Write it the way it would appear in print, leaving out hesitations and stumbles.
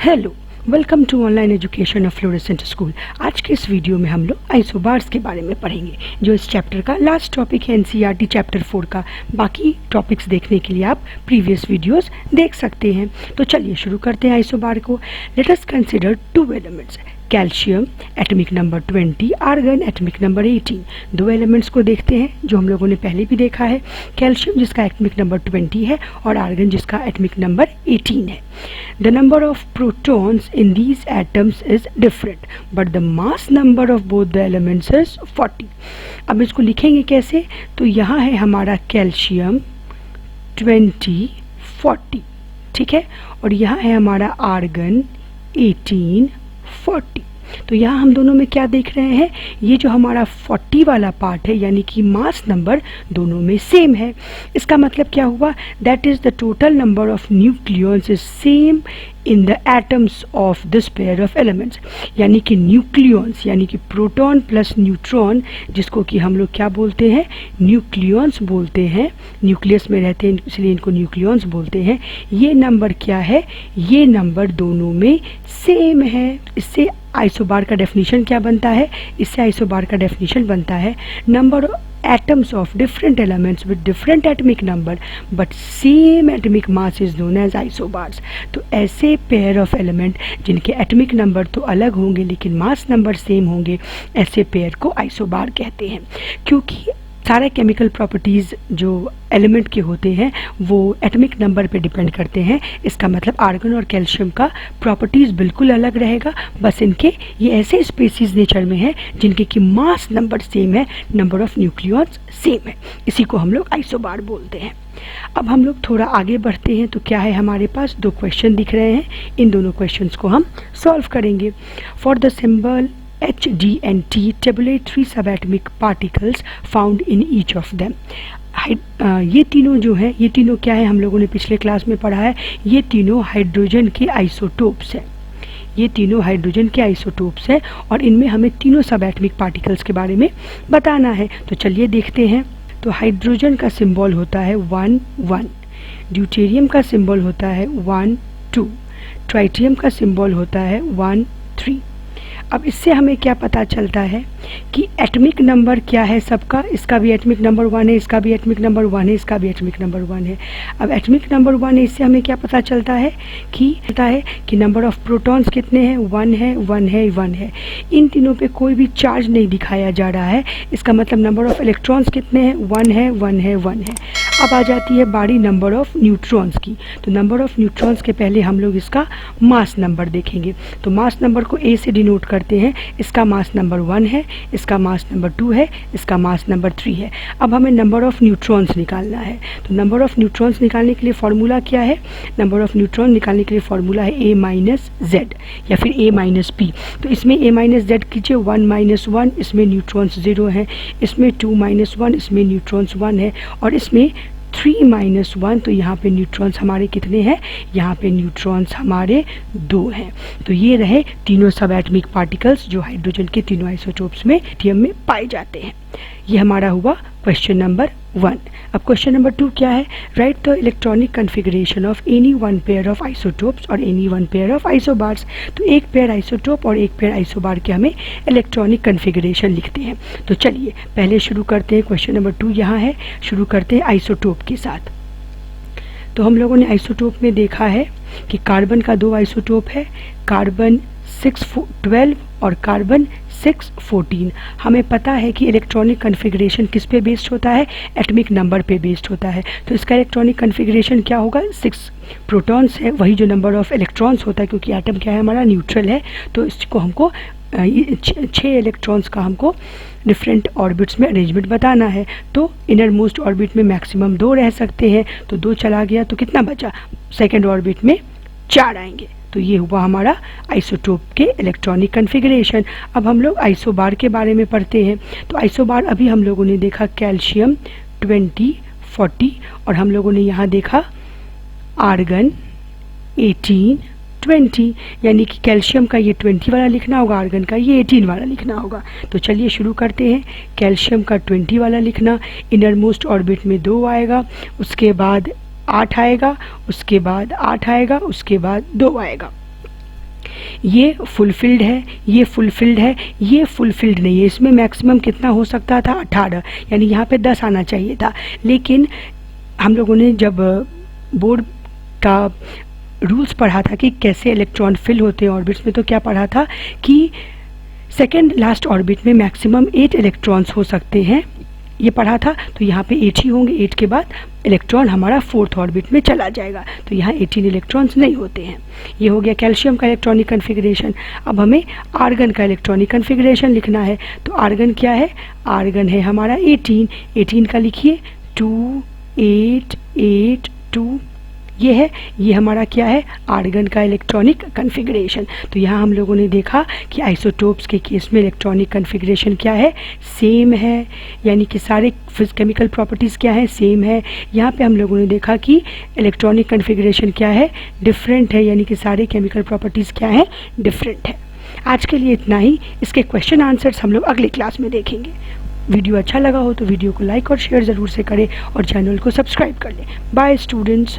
Hello, welcome to online education of fluorescent school. आज के इस वीडियो में हम लोग आइसोबार्स के बारे में पढ़ेंगे, जो इस चैप्टर का लास्ट टॉपिक है एनसीईआरटी चैप्टर 4 का। बाकी टॉपिक्स देखने के लिए आप प्रीवियस वीडियोस देख सकते हैं। तो चलिए शुरू करते हैं आइसोबार को। Let us consider two elements, calcium atomic number 20, argon atomic number 18। दो एलिमेंट्स को देखते हैं जो हम लोगों ने पहले भी देखा है, कैल्शियम जिसका एटॉमिक नंबर 20 है और आर्गन जिसका एटॉमिक नंबर 18 है। The number of protons in these atoms is different, but the mass number of both the elements is 40. अब इसको लिखेंगे कैसे? तो यहाँ है हमारा कैल्शियम 20, 40, ठीक है, और यहाँ है हमारा आर्गन 18, 40। तो यहाँ हम दोनों में क्या देख रहे हैं, ये जो हमारा 40 वाला पार्ट है यानी कि मास नंबर दोनों में सेम है। इसका मतलब क्या हुआ? That is the total number of nucleons is same in the atoms of this pair of elements. यानी कि न्यूक्लियॉन्स यानी कि प्रोटॉन प्लस न्यूट्रॉन, जिसको कि हम लोग क्या बोलते हैं, न्यूक्लियॉन्स बोलते हैं। न्यूक्लियस में रहते हैं इसलिए इनको न्यूक्लियॉन्स बोलते हैं। ये नंबर क्या है? ये नंबर दोनों में सेम है। इससे आइसोबार का डेफिनेशन क्या बनता है? इससे आइसोबार का डेफिनेशन बनता है number atoms of different elements with different atomic number but same atomic mass is known as isobars। तो ऐसे पेयर ऑफ एलिमेंट जिनके एटॉमिक नंबर तो अलग होंगे लेकिन मास नंबर सेम होंगे, ऐसे पेयर को आइसोबार कहते हैं। क्योंकि सारे केमिकल प्रॉपर्टीज़ जो एलिमेंट के होते हैं वो एटॉमिक नंबर पे डिपेंड करते हैं। इसका मतलब आर्गन और कैल्शियम का प्रॉपर्टीज़ बिल्कुल अलग रहेगा, बस इनके ये ऐसे स्पेसीज नेचर में है जिनके कि मास नंबर सेम है, नंबर ऑफ न्यूक्लियॉन्स सेम है। इसी को हम लोग आइसोबार बोलते हैं। अब हम लोग थोड़ा आगे बढ़ते हैं तो क्या है, हमारे पास दो क्वेश्चन दिख रहे हैं। इन दोनों क्वेश्चंस को हम सॉल्व करेंगे। For the symbol H, D and T, tabulate 3 subatomic particles found in each of them। ये तीनों जो है, ये तीनों क्या है, हम लोगों ने पिछले क्लास में पढ़ा है, ये तीनों हाइड्रोजन के आइसोटोप्स हैं। ये तीनों हाइड्रोजन के आइसोटोप्स हैं और इनमें हमें तीनों सबएटॉमिक पार्टिकल्स के बारे में बताना है। तो चलिए देखते हैं। तो हाइड्रोजन का सिंबल होता है 1, 1, ड्यूटेरियम का सिंबल होता है 1, 2, ट्राइटियम का सिंबल होता है 1, 3। अब इससे हमें क्या पता चलता है कि एटॉमिक नंबर क्या है सबका? इसका भी एटॉमिक नंबर 1 है, इसका भी एटॉमिक नंबर 1 है, इसका भी एटॉमिक नंबर 1 है। अब एटॉमिक नंबर 1 है, इससे हमें क्या पता चलता है कि नंबर ऑफ प्रोटॉन्स कितने हैं? 1 है, 1 है, 1 है। इन तीनों पे कोई भी चार्ज नहीं दिखाया जा रहा है। इसका मतलब नंबर ऑफ इलेक्ट्रॉन्स कितने हैं? 1 है, 1 है, 1 है। अब आ जाती है बारी नंबर ऑफ न्यूट्रॉन्स की। तो नंबर ऑफ न्यूट्रॉन्स के पहले हम लोग इसका मास नंबर देखेंगे। तो मास नंबर को ए से डिनोट करते हैं। इसका मास नंबर 1 है, इसका मास नंबर 2 है, इसका मास नंबर 3 है। अब हमें नंबर ऑफ न्यूट्रॉन्स निकालना है। तो नंबर ऑफ न्यूट्रॉन्स निकालने के लिए फॉर्मूला क्या है? नंबर ऑफ न्यूट्रॉन निकालने के लिए फॉर्मूला है a माइनस जेड या फिर a माइनस पी। तो इसमें a माइनस जेड कीजिए, 1 माइनस 1, इसमें न्यूट्रॉन्स 0 है, इसमें 2 माइनस 1, इसमें न्यूट्रॉन्स 1 है, और इसमें 3 माइनस 1। तो यहाँ पे न्यूट्रॉन्स हमारे कितने हैं? यहाँ पे न्यूट्रॉन्स हमारे 2 हैं। तो ये रहे तीनों सब एटॉमिक पार्टिकल्स जो हाइड्रोजन के तीनों आइसोटोप्स में टीएम में पाए जाते हैं। ये हमारा हुआ क्वेश्चन नंबर 1। अब क्वेश्चन नंबर 2 क्या है? Write the electronic configuration of any one pair of isotopes और any one pair of isobars. तो एक पेयर आइसोटोप और एक पेयर आइसोबार के हमें इलेक्ट्रॉनिक कन्फिगरेशन लिखते हैं। तो चलिए पहले शुरू करते हैं। क्वेश्चन नंबर 2 यहाँ है, शुरू करते हैं आइसोटोप के साथ। तो हम लोगों ने आइसोटोप में देखा है कि कार्बन का 2 आइसोटोप है, कार्बन 612 और कार्बन 614। हमें पता है कि इलेक्ट्रॉनिक कन्फिगरेशन किस पे बेस्ड होता है? एटॉमिक नंबर पे बेस्ड होता है। तो इसका इलेक्ट्रॉनिक कन्फिगरेशन क्या होगा? 6 प्रोटॉन्स है, वही जो नंबर ऑफ इलेक्ट्रॉन्स होता है, क्योंकि एटम क्या है हमारा, न्यूट्रल है। तो इसको हमको 6 इलेक्ट्रॉन्स का हमको डिफरेंट ऑर्बिट्स में अरेंजमेंट बताना है। तो इनर मोस्ट ऑर्बिट में मैक्सिमम 2 रह सकते हैं, तो 2 चला गया तो कितना बचा? सेकेंड ऑर्बिट में 4 आएंगे। तो ये हुआ हमारा आइसोटोप के इलेक्ट्रॉनिक कन्फिगरेशन। अब हम लोग आइसोबार के बारे में पढ़ते हैं। तो आइसोबार अभी हम लोगों ने देखा कैल्शियम 20, 40, और हम लोगों ने यहाँ देखा आर्गन 18, 20। यानी कि कैल्शियम का ये 20 वाला लिखना होगा, आर्गन का ये 18 वाला लिखना होगा। तो चलिए शुरू करते हैं। कैल्शियम का 20 वाला लिखना, इनर मोस्ट ऑर्बिट में 2 आएगा, उसके बाद 8 आएगा, उसके बाद 8 आएगा, उसके बाद 2 आएगा। ये फुलफिल्ड है, ये फुलफिल्ड है, ये फुलफिल्ड नहीं है। इसमें मैक्सिमम कितना हो सकता था? 18, यानी यहाँ पे 10 आना चाहिए था। लेकिन हम लोगों ने जब बोर्ड का रूल्स पढ़ा था कि कैसे इलेक्ट्रॉन फिल होते हैं ऑर्बिट्स में, तो क्या पढ़ा था कि सेकेंड लास्ट ऑर्बिट में मैक्सिमम 8 इलेक्ट्रॉन्स हो सकते हैं, ये पढ़ा था। तो यहाँ पे 8 ही होंगे, 8 के बाद इलेक्ट्रॉन हमारा फोर्थ ऑर्बिट में चला जाएगा, तो यहाँ 18 इलेक्ट्रॉन्स नहीं होते हैं। ये हो गया कैल्शियम का इलेक्ट्रॉनिक कन्फिग्रेशन। अब हमें आर्गन का इलेक्ट्रॉनिक कन्फिग्रेशन लिखना है। तो आर्गन क्या है? आर्गन है हमारा 18। 18 का लिखिए 2 8 8 2, ये है, ये हमारा क्या है? आर्गन का इलेक्ट्रॉनिक कन्फिग्रेशन। तो यहाँ हम लोगों ने देखा कि आइसोटोप्स के केस में इलेक्ट्रॉनिक कन्फिग्रेशन क्या है? सेम है, यानी कि सारे केमिकल प्रॉपर्टीज़ क्या है? सेम है। यहाँ पे हम लोगों ने देखा कि इलेक्ट्रॉनिक कन्फिग्रेशन क्या है? डिफरेंट है, यानी कि सारे केमिकल प्रॉपर्टीज़ क्या है? डिफरेंट है। आज के लिए इतना ही। इसके क्वेश्चन आंसर्स हम लोग अगली क्लास में देखेंगे। वीडियो अच्छा लगा हो तो वीडियो को लाइक और शेयर ज़रूर से करें और चैनल को सब्सक्राइब कर लें। Bye students.